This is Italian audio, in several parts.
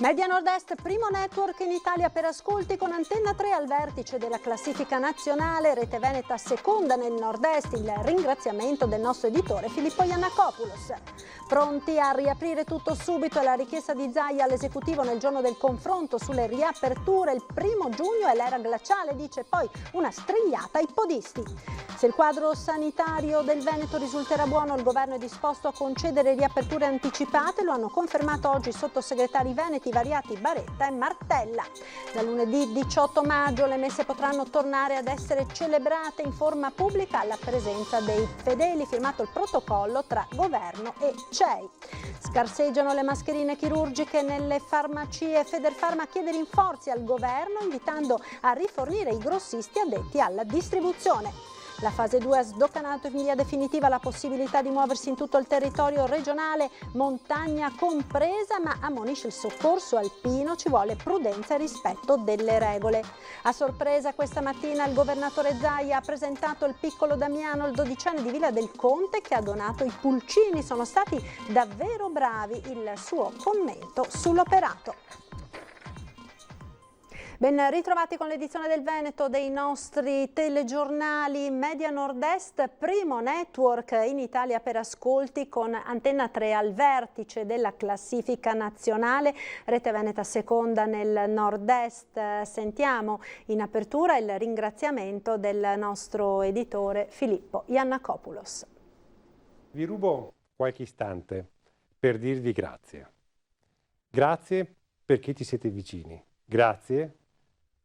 Media Nord-Est, primo network in Italia per ascolti con Antenna 3 al vertice della classifica nazionale, Rete Veneta seconda nel Nord-Est, il ringraziamento del nostro editore Filippo Iannacopoulos. Pronti a riaprire tutto subito è la richiesta di Zaia all'esecutivo nel giorno del confronto sulle riaperture. Il 1° giugno è l'era glaciale, dice poi una strigliata ai podisti. Se il quadro sanitario del Veneto risulterà buono, il governo è disposto a concedere riaperture anticipate, lo hanno confermato oggi i sottosegretari veneti Variati, Baretta e Martella. Da lunedì 18 maggio le messe potranno tornare ad essere celebrate in forma pubblica alla presenza dei fedeli, firmato il protocollo tra governo e CEI. Scarseggiano le mascherine chirurgiche nelle farmacie. Federfarma chiede rinforzi al governo, invitando a rifornire i grossisti addetti alla distribuzione. La fase 2 ha sdocanato in via definitiva la possibilità di muoversi in tutto il territorio regionale, montagna compresa, ma ammonisce il soccorso alpino, ci vuole prudenza e rispetto delle regole. A sorpresa questa mattina il governatore Zaia ha presentato il piccolo Damiano, il 12enne di Villa del Conte, che ha donato i pulcini. Sono stati davvero bravi, il suo commento sull'operato. Ben ritrovati con l'edizione del Veneto dei nostri telegiornali. Media Nord-Est, primo network in Italia per ascolti con Antenna 3 al vertice della classifica nazionale, Rete Veneta seconda nel Nord-Est. Sentiamo in apertura il ringraziamento del nostro editore Filippo Iannacopoulos. Vi rubo qualche istante per dirvi grazie. Grazie perché ci siete vicini. Grazie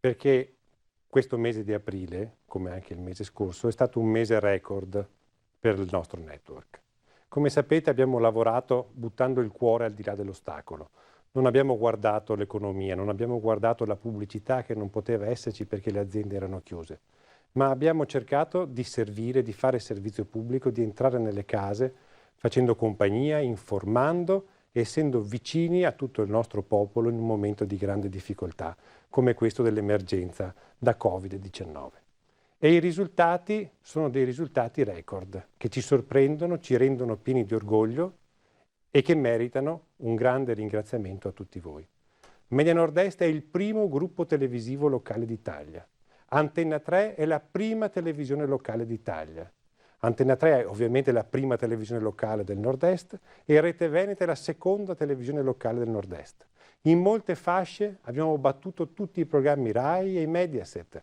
perché questo mese di aprile, come anche il mese scorso, è stato un mese record per il nostro network. Come sapete abbiamo lavorato buttando il cuore al di là dell'ostacolo. Non abbiamo guardato l'economia, non abbiamo guardato la pubblicità che non poteva esserci perché le aziende erano chiuse, ma abbiamo cercato di servire, di fare servizio pubblico, di entrare nelle case, facendo compagnia, informando, essendo vicini a tutto il nostro popolo in un momento di grande difficoltà, come questo dell'emergenza da Covid-19. E i risultati sono dei risultati record, che ci sorprendono, ci rendono pieni di orgoglio e che meritano un grande ringraziamento a tutti voi. Media Nord-Est è il primo gruppo televisivo locale d'Italia. Antenna 3 è la prima televisione locale d'Italia. Antenna 3 è ovviamente la prima televisione locale del Nord-Est e Rete Veneta è la seconda televisione locale del Nord-Est. In molte fasce abbiamo battuto tutti i programmi RAI e i Mediaset.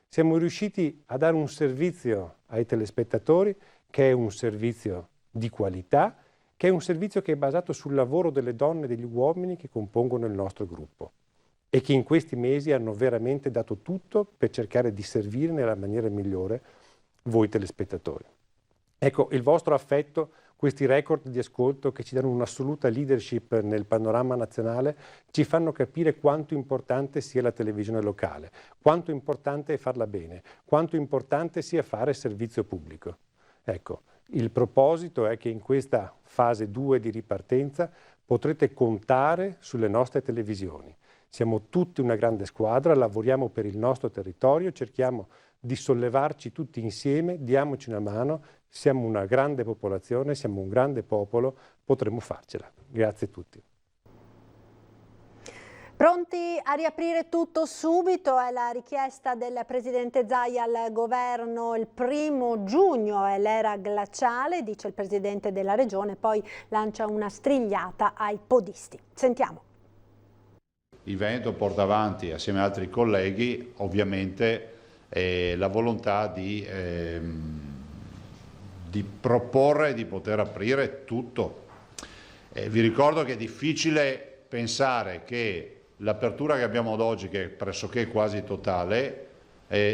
Siamo riusciti a dare un servizio ai telespettatori che è un servizio di qualità, che è un servizio che è basato sul lavoro delle donne e degli uomini che compongono il nostro gruppo e che in questi mesi hanno veramente dato tutto per cercare di servire nella maniera migliore voi telespettatori. Ecco, il vostro affetto, questi record di ascolto che ci danno un'assoluta leadership nel panorama nazionale, ci fanno capire quanto importante sia la televisione locale, quanto importante è farla bene, quanto importante sia fare servizio pubblico. Ecco, il proposito è che in questa fase 2 di ripartenza potrete contare sulle nostre televisioni. Siamo tutti una grande squadra, lavoriamo per il nostro territorio, cerchiamo di sollevarci tutti insieme, diamoci una mano, siamo una grande popolazione, siamo un grande popolo, potremo farcela. Grazie a tutti. Pronti a riaprire tutto subito è la richiesta del Presidente Zaia al Governo. Il 1° giugno è l'era glaciale, dice il Presidente della Regione, poi lancia una strigliata ai podisti. Sentiamo. Il Veneto porta avanti, assieme ad altri colleghi, ovviamente la volontà di proporre di poter aprire tutto. Vi ricordo che è difficile pensare che l'apertura che abbiamo ad oggi, che è pressoché quasi totale,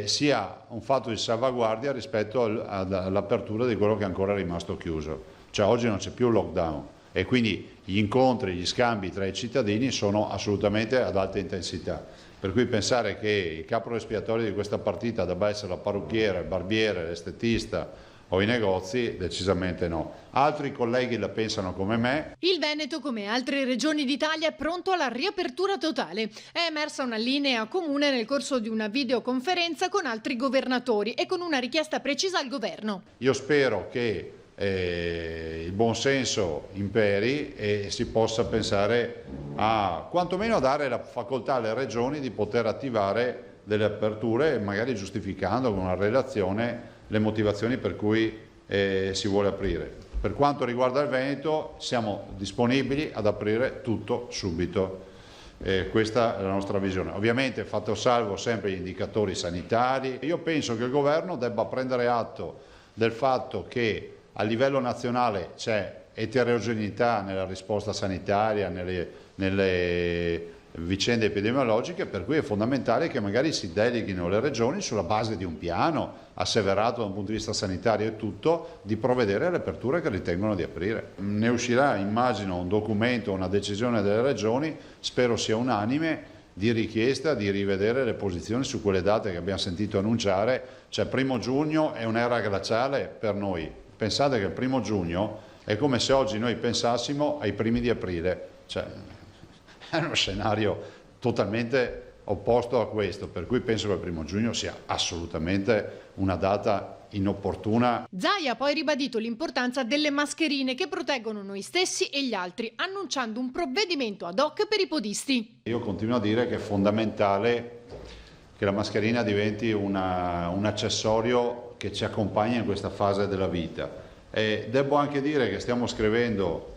sia un fatto di salvaguardia rispetto all'apertura di quello che ancora è rimasto chiuso. Cioè oggi non c'è più lockdown e quindi gli incontri, gli scambi tra i cittadini sono assolutamente ad alta intensità. Per cui pensare che il capro espiatorio di questa partita debba essere la parrucchiera, il barbiere, l'estetista o i negozi, decisamente no. Altri colleghi la pensano come me. Il Veneto, come altre regioni d'Italia, è pronto alla riapertura totale. È emersa una linea comune nel corso di una videoconferenza con altri governatori e con una richiesta precisa al governo. Io spero che il buonsenso imperi e si possa pensare a quantomeno a dare la facoltà alle regioni di poter attivare delle aperture, magari giustificando con una relazione le motivazioni per cui si vuole aprire. Per quanto riguarda il Veneto, siamo disponibili ad aprire tutto subito. Questa è la nostra visione. Ovviamente fatto salvo sempre gli indicatori sanitari. Io penso che il governo debba prendere atto del fatto che a livello nazionale c'è eterogeneità nella risposta sanitaria, nelle vicende epidemiologiche, per cui è fondamentale che magari si deleghino le regioni sulla base di un piano asseverato da un punto di vista sanitario e tutto, di provvedere alle aperture che ritengono di aprire. Ne uscirà, immagino, un documento, una decisione delle regioni, spero sia unanime, di richiesta di rivedere le posizioni su quelle date che abbiamo sentito annunciare, cioè 1° giugno è un'era glaciale per noi. Pensate che il 1° giugno è come se oggi noi pensassimo ai primi di aprile, cioè è uno scenario totalmente opposto a questo, per cui penso che il 1° giugno sia assolutamente una data inopportuna. Zaia ha poi ribadito l'importanza delle mascherine che proteggono noi stessi e gli altri, annunciando un provvedimento ad hoc per i podisti. Io continuo a dire che è fondamentale che la mascherina diventi un accessorio che ci accompagna in questa fase della vita. E devo anche dire che stiamo scrivendo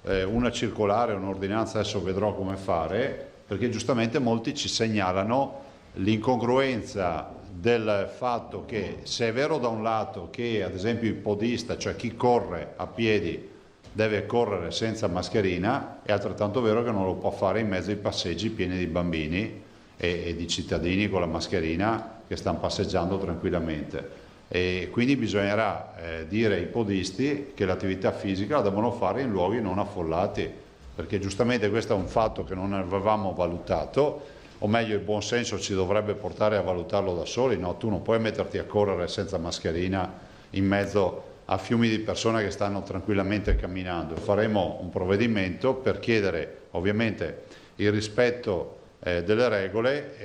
una circolare, un'ordinanza, adesso vedrò come fare, perché giustamente molti ci segnalano l'incongruenza del fatto che, se è vero da un lato che ad esempio il podista, cioè chi corre a piedi, deve correre senza mascherina, è altrettanto vero che non lo può fare in mezzo ai passeggi pieni di bambini e di cittadini con la mascherina che stanno passeggiando tranquillamente. E quindi bisognerà dire ai podisti che l'attività fisica la devono fare in luoghi non affollati, perché giustamente questo è un fatto che non avevamo valutato, o meglio il buon senso ci dovrebbe portare a valutarlo da soli, no? Tu non puoi metterti a correre senza mascherina in mezzo a fiumi di persone che stanno tranquillamente camminando. Faremo un provvedimento per chiedere ovviamente il rispetto delle regole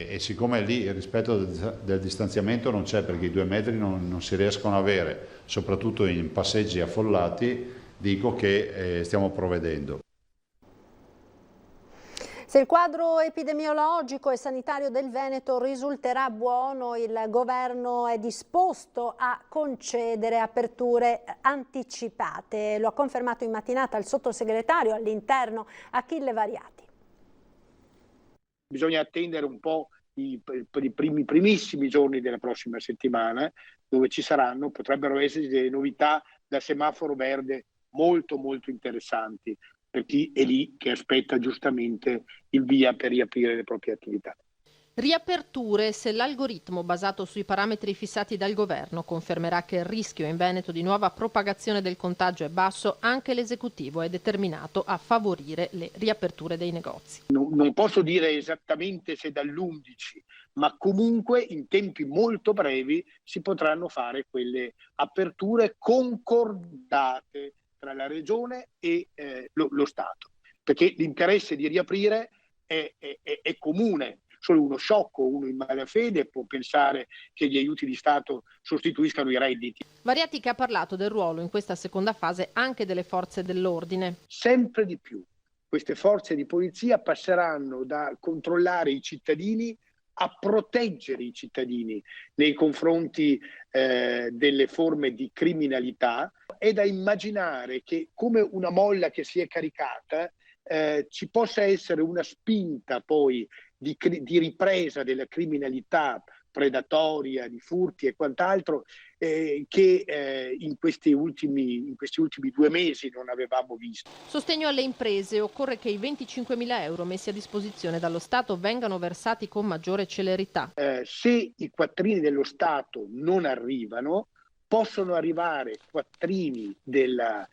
e siccome lì il rispetto del distanziamento non c'è, perché i 2 metri non si riescono a avere, soprattutto in passeggi affollati, dico che stiamo provvedendo. Se il quadro epidemiologico e sanitario del Veneto risulterà buono, il governo è disposto a concedere aperture anticipate. Lo ha confermato in mattinata il sottosegretario all'Interno Achille Variati. Bisogna attendere un po' i primissimi giorni della prossima settimana, dove potrebbero esserci delle novità da semaforo verde molto molto interessanti per chi è lì che aspetta giustamente il via per riaprire le proprie attività. Riaperture se l'algoritmo basato sui parametri fissati dal governo confermerà che il rischio in Veneto di nuova propagazione del contagio è basso, anche l'esecutivo è determinato a favorire le riaperture dei negozi. Non posso dire esattamente se dall'11, ma comunque in tempi molto brevi si potranno fare quelle aperture concordate tra la Regione e lo Stato, perché l'interesse di riaprire è comune. Solo uno sciocco, uno in malafede può pensare che gli aiuti di Stato sostituiscano i redditi. Variati che ha parlato del ruolo in questa seconda fase anche delle forze dell'ordine. Sempre di più queste forze di polizia passeranno da controllare i cittadini a proteggere i cittadini nei confronti delle forme di criminalità. È da immaginare che, come una molla che si è caricata, ci possa essere una spinta poi di ripresa della criminalità predatoria, di furti e quant'altro che in questi ultimi 2 mesi non avevamo visto. Sostegno alle imprese: occorre che i 25.000 euro messi a disposizione dallo Stato vengano versati con maggiore celerità. Se i quattrini dello Stato non arrivano, possono arrivare quattrini della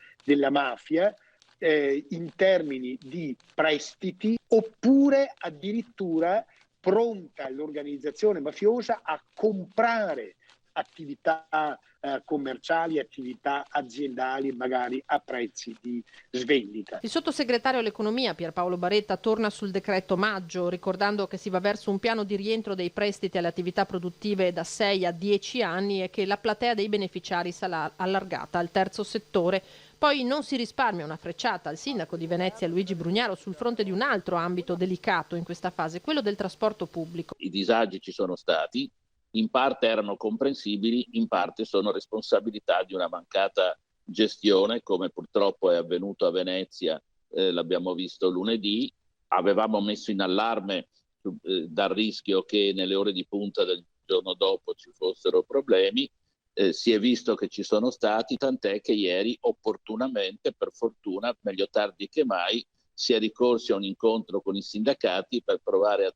mafia in termini di prestiti, oppure addirittura pronta l'organizzazione mafiosa a comprare attività commerciali, attività aziendali, magari a prezzi di svendita. Il sottosegretario all'economia Pierpaolo Baretta torna sul decreto maggio, ricordando che si va verso un piano di rientro dei prestiti alle attività produttive da 6 a 10 anni e che la platea dei beneficiari sarà allargata al terzo settore. Poi non si risparmia una frecciata al sindaco di Venezia Luigi Brugnaro sul fronte di un altro ambito delicato in questa fase, quello del trasporto pubblico. I disagi ci sono stati, in parte erano comprensibili, in parte sono responsabilità di una mancata gestione, come purtroppo è avvenuto a Venezia, l'abbiamo visto lunedì. Avevamo messo in allarme dal rischio che nelle ore di punta del giorno dopo ci fossero problemi. Si è visto che ci sono stati, tant'è che ieri opportunamente, per fortuna, meglio tardi che mai, si è ricorsi a un incontro con i sindacati per provare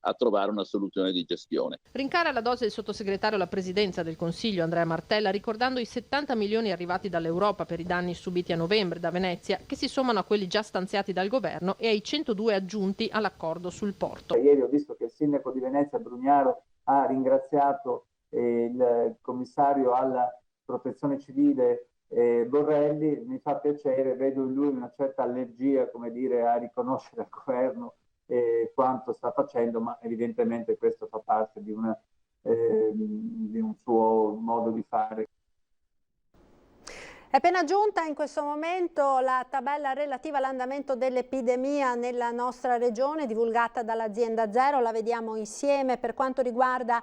a trovare una soluzione di gestione. Rincara la dose il sottosegretario alla presidenza del Consiglio Andrea Martella, ricordando i 70 milioni arrivati dall'Europa per i danni subiti a novembre da Venezia, che si sommano a quelli già stanziati dal governo e ai 102 aggiunti all'accordo sul porto. Ieri ho visto che il sindaco di Venezia Brugnaro ha ringraziato il commissario alla protezione civile Borrelli. Mi fa piacere, vedo in lui una certa allergia, come dire, a riconoscere al governo quanto sta facendo, ma evidentemente questo fa parte di un suo modo di fare. È appena giunta in questo momento la tabella relativa all'andamento dell'epidemia nella nostra regione, divulgata dall'azienda Zero. La vediamo insieme. Per quanto riguarda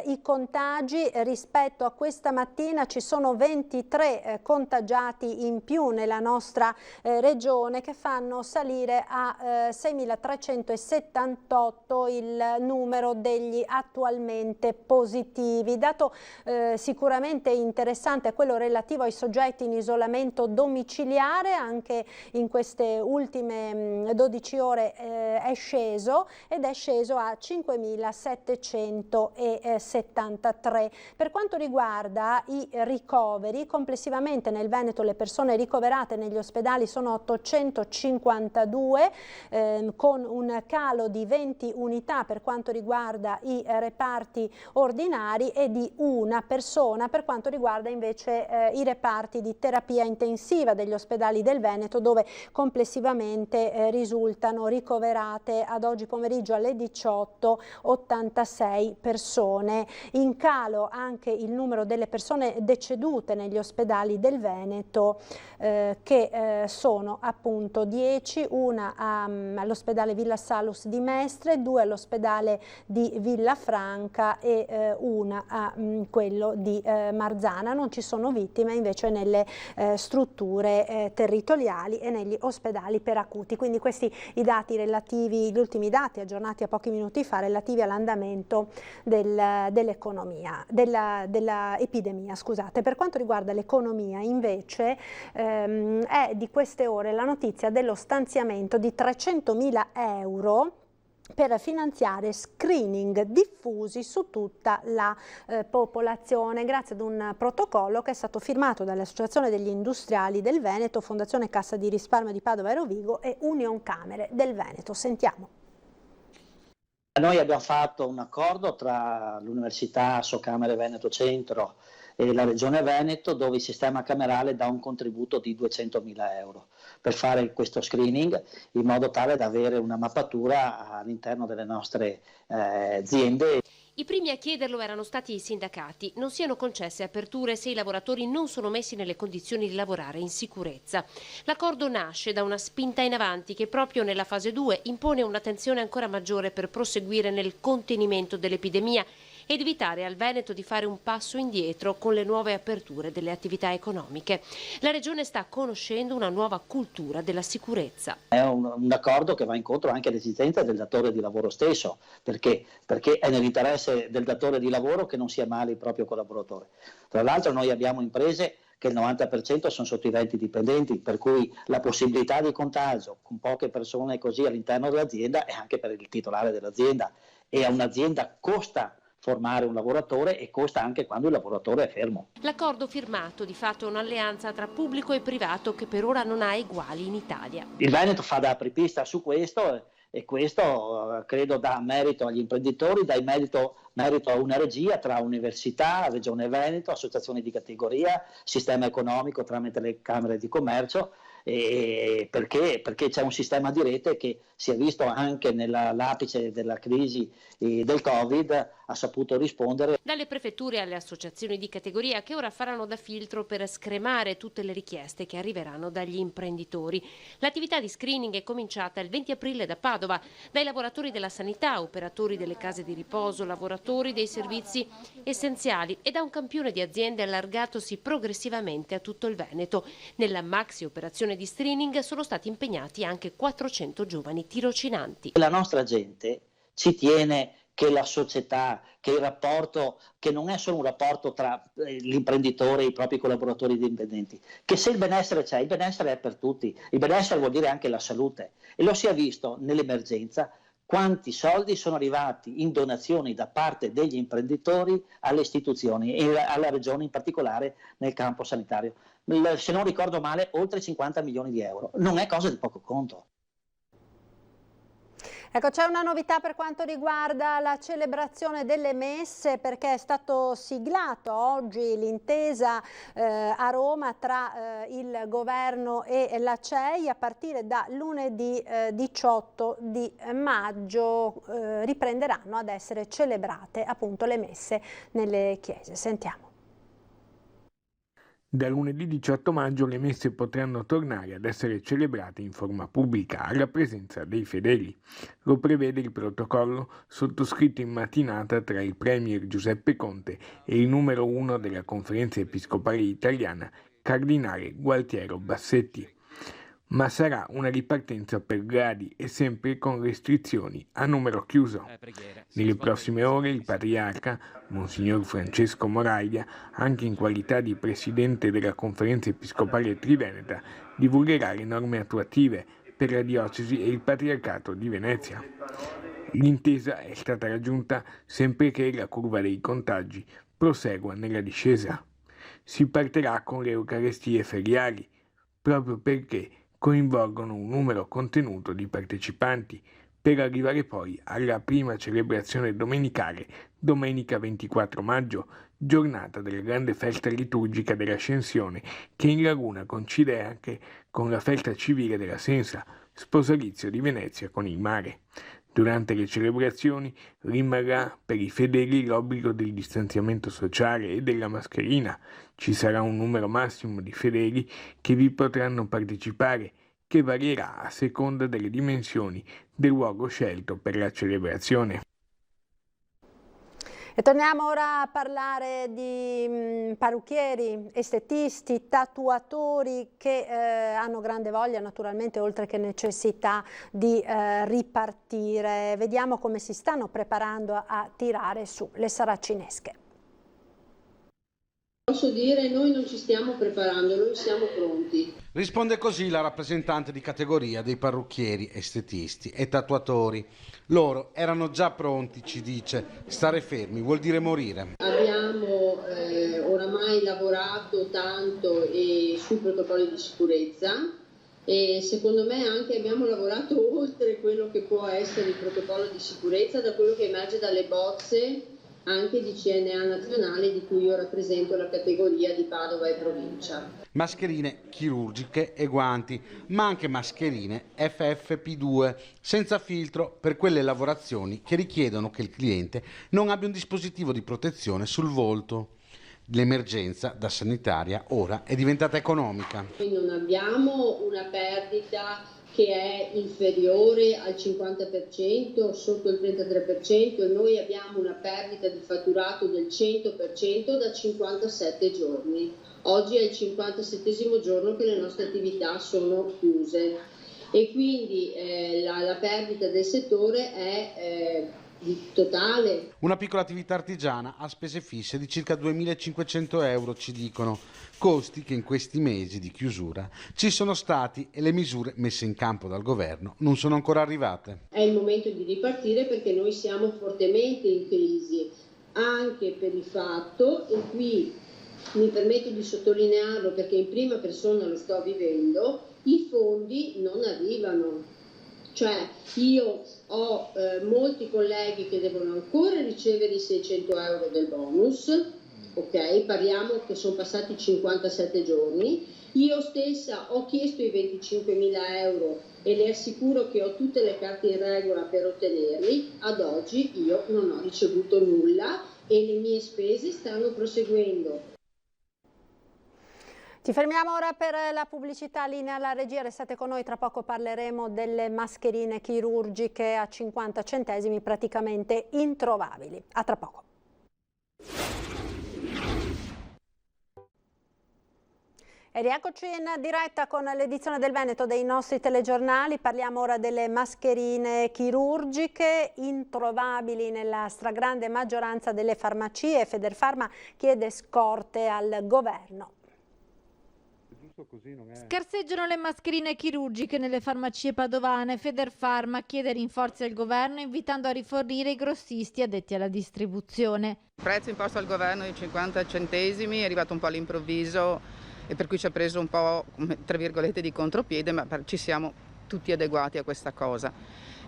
i contagi, rispetto a questa mattina ci sono 23 contagiati in più nella nostra regione, che fanno salire a 6.378 il numero degli attualmente positivi. Dato sicuramente interessante è quello relativo ai soggetti in isolamento domiciliare. Anche in queste ultime 12 ore è sceso ed è sceso a 5.773. Per quanto riguarda i ricoveri, complessivamente nel Veneto le persone ricoverate negli ospedali sono 852, con un calo di 20 unità per quanto riguarda i reparti ordinari e di una persona per quanto riguarda invece i reparti di terapia intensiva degli ospedali del Veneto, dove complessivamente risultano ricoverate ad oggi pomeriggio alle 18 86 persone. In calo anche il numero delle persone decedute negli ospedali del Veneto, che sono appunto 10, una all'ospedale Villa Salus di Mestre, 2 all'ospedale di Villafranca e una a quello di Marzana. Non ci sono vittime invece nelle strutture territoriali e negli ospedali per acuti. Quindi questi i dati relativi, gli ultimi dati aggiornati a pochi minuti fa relativi all'andamento dell'economia, dell'epidemia, scusate. Per quanto riguarda l'economia invece è di queste ore la notizia dello stanziamento di 300.000 euro per finanziare screening diffusi su tutta la popolazione, grazie ad un protocollo che è stato firmato dall'Associazione degli Industriali del Veneto, Fondazione Cassa di Risparmio di Padova e Rovigo e Union Camere del Veneto. Sentiamo. Noi abbiamo fatto un accordo tra l'Università Assocamere Veneto Centro e la Regione Veneto, dove il sistema camerale dà un contributo di 200.000 euro per fare questo screening, in modo tale da avere una mappatura all'interno delle nostre aziende. I primi a chiederlo erano stati i sindacati. Non siano concesse aperture se i lavoratori non sono messi nelle condizioni di lavorare in sicurezza. L'accordo nasce da una spinta in avanti che proprio nella fase 2 impone un'attenzione ancora maggiore per proseguire nel contenimento dell'epidemia ed evitare al Veneto di fare un passo indietro con le nuove aperture delle attività economiche. La Regione sta conoscendo una nuova cultura della sicurezza. È un accordo che va incontro anche alle esigenze del datore di lavoro stesso, perché è nell'interesse del datore di lavoro che non sia male il proprio collaboratore. Tra l'altro noi abbiamo imprese che il 90% sono sotto i 20 dipendenti, per cui la possibilità di contagio con poche persone così all'interno dell'azienda è anche per il titolare dell'azienda, e a un'azienda costa formare un lavoratore e costa anche quando il lavoratore è fermo. L'accordo firmato di fatto è un'alleanza tra pubblico e privato che per ora non ha eguali in Italia. Il Veneto fa da apripista su questo e questo credo dà merito agli imprenditori, dà merito a una regia tra università, Regione Veneto, associazioni di categoria, sistema economico tramite le camere di commercio, perché c'è un sistema di rete che si è visto anche nell'apice della crisi del Covid, ha saputo rispondere. Dalle prefetture alle associazioni di categoria che ora faranno da filtro per scremare tutte le richieste che arriveranno dagli imprenditori. L'attività di screening è cominciata il 20 aprile da Padova, dai lavoratori della sanità, operatori delle case di riposo, lavoratori dei servizi essenziali e da un campione di aziende allargatosi progressivamente a tutto il Veneto. Nella maxi operazione di screening sono stati impegnati anche 400 giovani tirocinanti. La nostra gente ci tiene che la società, che il rapporto, che non è solo un rapporto tra l'imprenditore e i propri collaboratori dipendenti, che se il benessere c'è, il benessere è per tutti, il benessere vuol dire anche la salute, e lo si è visto nell'emergenza quanti soldi sono arrivati in donazioni da parte degli imprenditori alle istituzioni e alla regione in particolare nel campo sanitario. Se non ricordo male, oltre 50 milioni di euro. Non è cosa di poco conto. Ecco, c'è una novità per quanto riguarda la celebrazione delle messe, perché è stato siglato oggi l'intesa a Roma tra il governo e la CEI. A partire da lunedì 18 di maggio riprenderanno ad essere celebrate appunto le messe nelle chiese. Sentiamo. Da lunedì 18 maggio le messe potranno tornare ad essere celebrate in forma pubblica alla presenza dei fedeli. Lo prevede il protocollo sottoscritto in mattinata tra il premier Giuseppe Conte e il numero 1 della Conferenza Episcopale Italiana, Cardinale Gualtiero Bassetti. Ma sarà una ripartenza per gradi e sempre con restrizioni a numero chiuso. Nelle prossime ore il patriarca, Monsignor Francesco Moraglia, anche in qualità di presidente della Conferenza Episcopale Triveneta, divulgherà le norme attuative per la diocesi e il patriarcato di Venezia. L'intesa è stata raggiunta sempre che la curva dei contagi prosegua nella discesa. Si partirà con le Eucaristie feriali, proprio perché coinvolgono un numero contenuto di partecipanti, per arrivare poi alla prima celebrazione domenicale, domenica 24 maggio, giornata della grande festa liturgica dell'Ascensione, che in Laguna coincide anche con la festa civile della Sensa, sposalizio di Venezia con il mare. Durante le celebrazioni rimarrà per i fedeli l'obbligo del distanziamento sociale e della mascherina. Ci sarà un numero massimo di fedeli che vi potranno partecipare, che varierà a seconda delle dimensioni del luogo scelto per la celebrazione. E torniamo ora a parlare di parrucchieri, estetisti, tatuatori che hanno grande voglia, naturalmente, oltre che necessità di ripartire. Vediamo come si stanno preparando a tirare su le saracinesche. Posso dire, noi non ci stiamo preparando, noi siamo pronti. Risponde così la rappresentante di categoria dei parrucchieri, estetisti e tatuatori. Loro erano già pronti, ci dice. Stare fermi vuol dire morire. Abbiamo oramai lavorato tanto sui protocolli di sicurezza e secondo me anche abbiamo lavorato oltre quello che può essere il protocollo di sicurezza, da quello che emerge dalle bozze anche di CNA nazionale, di cui io rappresento la categoria di Padova e provincia. Mascherine chirurgiche e guanti, ma anche mascherine FFP2 senza filtro per quelle lavorazioni che richiedono che il cliente non abbia un dispositivo di protezione sul volto. L'emergenza da sanitaria ora è diventata economica. Noi non abbiamo una perdita che è inferiore al 50%, sotto il 33%, noi abbiamo una perdita di fatturato del 100% da 57 giorni. Oggi è il 57° giorno che le nostre attività sono chiuse e quindi la perdita del settore è totale. Una piccola attività artigiana a spese fisse di circa 2.500 euro, ci dicono, costi che in questi mesi di chiusura ci sono stati e le misure messe in campo dal governo non sono ancora arrivate. È il momento di ripartire perché noi siamo fortemente in crisi, anche per il fatto, e qui mi permetto di sottolinearlo perché in prima persona lo sto vivendo, i fondi non arrivano. Cioè io ho molti colleghi che devono ancora ricevere i 600 euro del bonus, ok? Parliamo che sono passati 57 giorni. Io stessa ho chiesto i 25.000 euro e le assicuro che ho tutte le carte in regola per ottenerli. Ad oggi io non ho ricevuto nulla e le mie spese stanno proseguendo. Ci fermiamo ora per la pubblicità, linea alla regia, restate con noi, tra poco parleremo delle mascherine chirurgiche a 50 centesimi praticamente introvabili. A tra poco. E rieccoci in diretta con l'edizione del Veneto dei nostri telegiornali. Parliamo ora delle mascherine chirurgiche introvabili nella stragrande maggioranza delle farmacie. Federfarma chiede scorte al governo. Scarseggiano le mascherine chirurgiche nelle farmacie padovane. Federfarma chiede rinforzi al governo invitando a rifornire i grossisti addetti alla distribuzione. Il prezzo imposto al governo di 50 centesimi è arrivato un po' all'improvviso e per cui ci ha preso un po', tra virgolette, di contropiede, ma ci siamo tutti adeguati a questa cosa.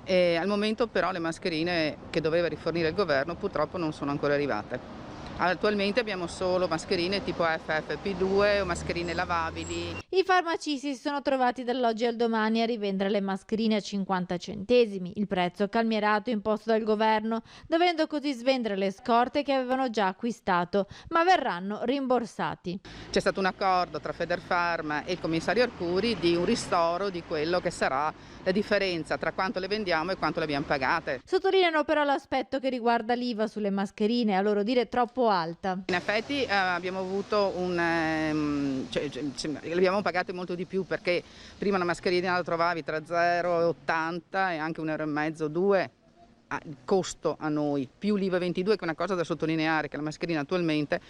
E al momento però le mascherine che doveva rifornire il governo purtroppo non sono ancora arrivate. Attualmente abbiamo solo mascherine tipo FFP2 o mascherine lavabili. I farmacisti si sono trovati dall'oggi al domani a rivendere le mascherine a 50 centesimi, il prezzo calmierato imposto dal governo, dovendo così svendere le scorte che avevano già acquistato, ma verranno rimborsati. C'è stato un accordo tra Federfarma e il commissario Arcuri di un ristoro di quello che sarà la differenza tra quanto le vendiamo e quanto le abbiamo pagate. Sottolineano però l'aspetto che riguarda l'IVA sulle mascherine, a loro dire troppo alta. In effetti abbiamo avuto le abbiamo pagate molto di più, perché prima una mascherina la trovavi tra 0,80 e anche 1,5 euro, 2 costo a noi, più l'IVA 22, che è una cosa da sottolineare, che la mascherina attualmente,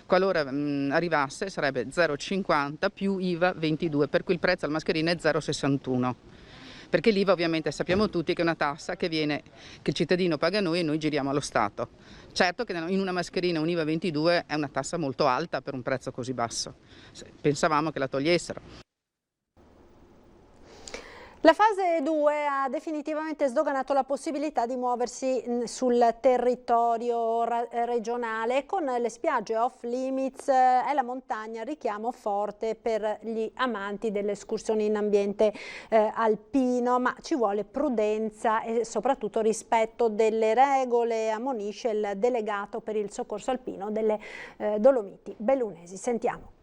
qualora arrivasse, sarebbe 0,50 più IVA 22, per cui il prezzo della mascherina è 0,61. Perché l'IVA ovviamente sappiamo tutti che è una tassa che il cittadino paga a noi e noi giriamo allo Stato. Certo che in una mascherina un IVA 22 è una tassa molto alta per un prezzo così basso. Pensavamo che la togliessero. La fase 2 ha definitivamente sdoganato la possibilità di muoversi sul territorio regionale. Con le spiagge off limits è la montagna richiamo forte per gli amanti delle escursioni in ambiente alpino, ma ci vuole prudenza e soprattutto rispetto delle regole, ammonisce il delegato per il soccorso alpino delle Dolomiti Bellunesi. Sentiamo.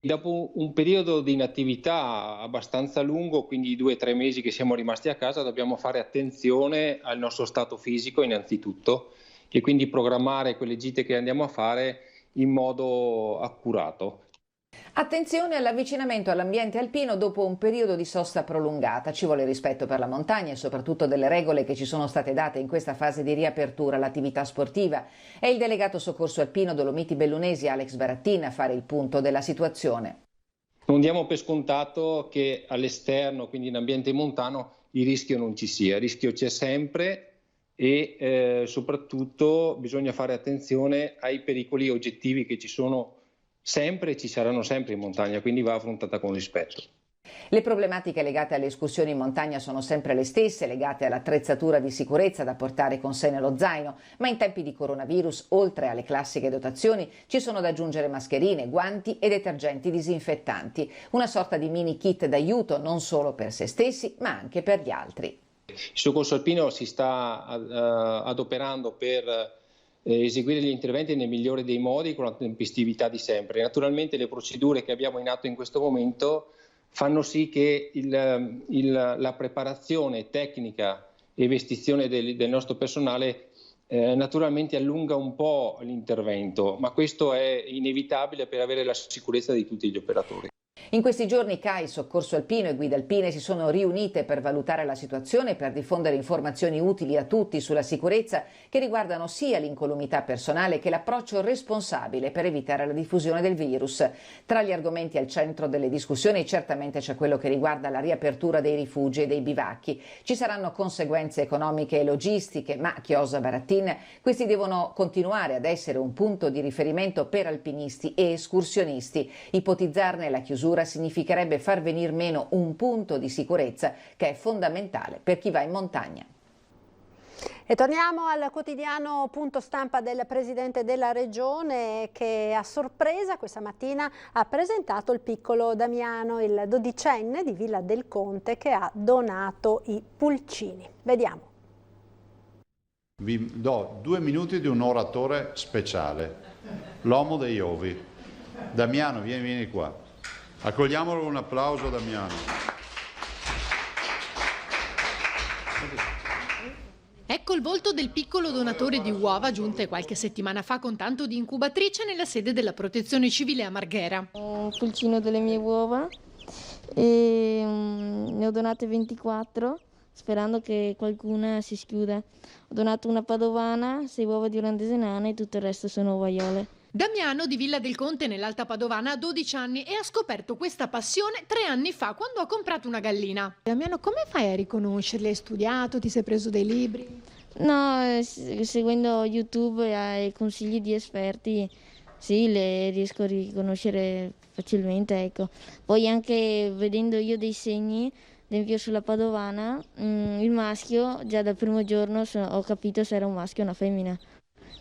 Dopo un periodo di inattività abbastanza lungo, quindi 2 o 3 mesi che siamo rimasti a casa, dobbiamo fare attenzione al nostro stato fisico innanzitutto e quindi programmare quelle gite che andiamo a fare in modo accurato. Attenzione all'avvicinamento all'ambiente alpino dopo un periodo di sosta prolungata. Ci vuole rispetto per la montagna e soprattutto delle regole che ci sono state date in questa fase di riapertura all'attività sportiva. È il delegato soccorso alpino Dolomiti Bellunesi Alex Barattin a fare il punto della situazione. Non diamo per scontato che all'esterno, quindi in ambiente montano, il rischio non ci sia. Il rischio c'è sempre e soprattutto bisogna fare attenzione ai pericoli oggettivi che ci sono sempre e ci saranno sempre in montagna, quindi va affrontata con rispetto. Le problematiche legate alle escursioni in montagna sono sempre le stesse, legate all'attrezzatura di sicurezza da portare con sé nello zaino, ma in tempi di coronavirus, oltre alle classiche dotazioni, ci sono da aggiungere mascherine, guanti e detergenti disinfettanti, una sorta di mini kit d'aiuto non solo per se stessi, ma anche per gli altri. Il soccorso alpino si sta adoperando per eseguire gli interventi nel migliore dei modi con la tempestività di sempre. Naturalmente le procedure che abbiamo in atto in questo momento fanno sì che la preparazione tecnica e vestizione del nostro personale naturalmente allunga un po' l'intervento, ma questo è inevitabile per avere la sicurezza di tutti gli operatori. In questi giorni CAI, Soccorso Alpino e Guide Alpine si sono riunite per valutare la situazione e per diffondere informazioni utili a tutti sulla sicurezza che riguardano sia l'incolumità personale che l'approccio responsabile per evitare la diffusione del virus. Tra gli argomenti al centro delle discussioni certamente c'è quello che riguarda la riapertura dei rifugi e dei bivacchi. Ci saranno conseguenze economiche e logistiche, ma, chiosa Barattin, questi devono continuare ad essere un punto di riferimento per alpinisti e escursionisti. Ipotizzarne la chiusura misura significherebbe far venir meno un punto di sicurezza che è fondamentale per chi va in montagna. E torniamo al quotidiano punto stampa del Presidente della Regione che a sorpresa questa mattina ha presentato il piccolo Damiano, il 12enne di Villa del Conte che ha donato i pulcini. Vediamo. Vi do 2 minuti di un oratore speciale, l'uomo degli ovi. Damiano, vieni qua. Accogliamolo con un applauso, Damiano. Ecco il volto del piccolo donatore di uova giunte qualche settimana fa con tanto di incubatrice nella sede della Protezione Civile a Marghera. Un pulcino delle mie uova e ne ho donate 24 sperando che qualcuna si schiuda. Ho donato una padovana, 6 uova di olandese nana e tutto il resto sono ovaiole. Damiano di Villa del Conte nell'Alta Padovana ha 12 anni e ha scoperto questa passione 3 anni fa quando ha comprato una gallina. Damiano, come fai a riconoscerli? Hai studiato? Ti sei preso dei libri? No, seguendo YouTube e i consigli di esperti, sì, le riesco a riconoscere facilmente, ecco. Poi anche vedendo io dei segni, ad esempio sulla padovana, il maschio, già dal primo giorno ho capito se era un maschio o una femmina.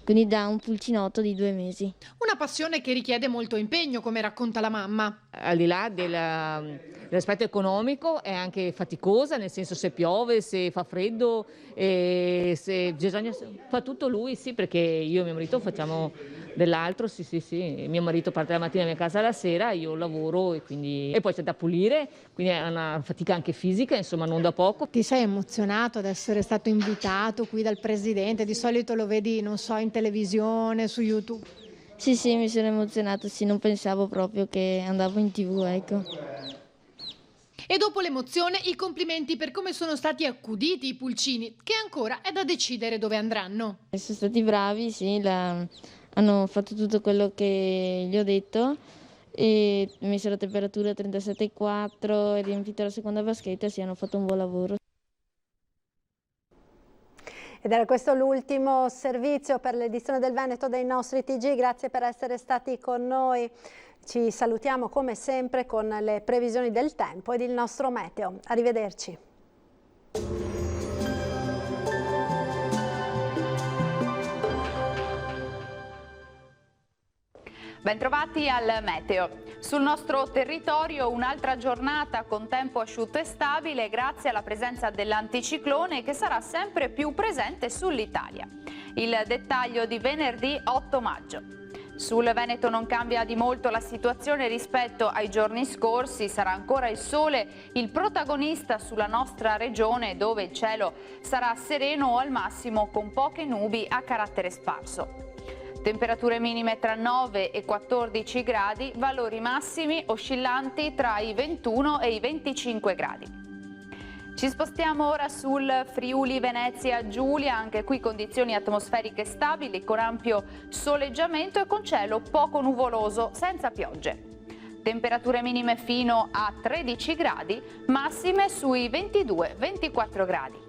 Quindi da un pulcinotto di 2 mesi. Una passione che richiede molto impegno, come racconta la mamma. Al di là dell'aspetto economico è anche faticosa, nel senso se piove, se fa freddo, se bisogna, fa tutto lui, sì, perché io e mio marito facciamo dell'altro, sì. Mio marito parte la mattina a mia casa la sera, io lavoro e poi c'è da pulire, quindi è una fatica anche fisica, insomma non da poco. Ti sei emozionato ad essere stato invitato qui dal Presidente? Di solito lo vedi, non so, in televisione, su YouTube. Sì, mi sono emozionato, sì, non pensavo proprio che andavo in TV, ecco. E dopo l'emozione i complimenti per come sono stati accuditi i pulcini, che ancora è da decidere dove andranno. Sono stati bravi, sì, hanno fatto tutto quello che gli ho detto e messo la temperatura a 37,4 e riempito la seconda vaschetta, sì, hanno fatto un buon lavoro. Ed era questo l'ultimo servizio per l'edizione del Veneto dei nostri TG, grazie per essere stati con noi. Ci salutiamo come sempre con le previsioni del tempo ed il nostro meteo. Arrivederci. Bentrovati al meteo. Sul nostro territorio un'altra giornata con tempo asciutto e stabile grazie alla presenza dell'anticiclone che sarà sempre più presente sull'Italia. Il dettaglio di venerdì 8 maggio. Sul Veneto non cambia di molto la situazione rispetto ai giorni scorsi, sarà ancora il sole il protagonista sulla nostra regione dove il cielo sarà sereno o al massimo con poche nubi a carattere sparso. Temperature minime tra 9 e 14 gradi, valori massimi oscillanti tra i 21 e i 25 gradi. Ci spostiamo ora sul Friuli Venezia Giulia, anche qui condizioni atmosferiche stabili con ampio soleggiamento e con cielo poco nuvoloso, senza piogge. Temperature minime fino a 13 gradi, massime sui 22-24 gradi.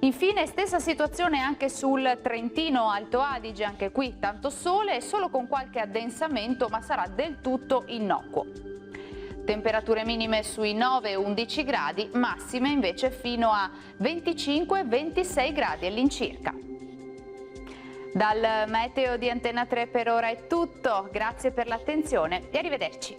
Infine stessa situazione anche sul Trentino Alto Adige, anche qui tanto sole e solo con qualche addensamento, ma sarà del tutto innocuo. Temperature minime sui 9-11 gradi, massime invece fino a 25-26 gradi all'incirca. Dal meteo di Antena 3 per ora è tutto, grazie per l'attenzione e arrivederci.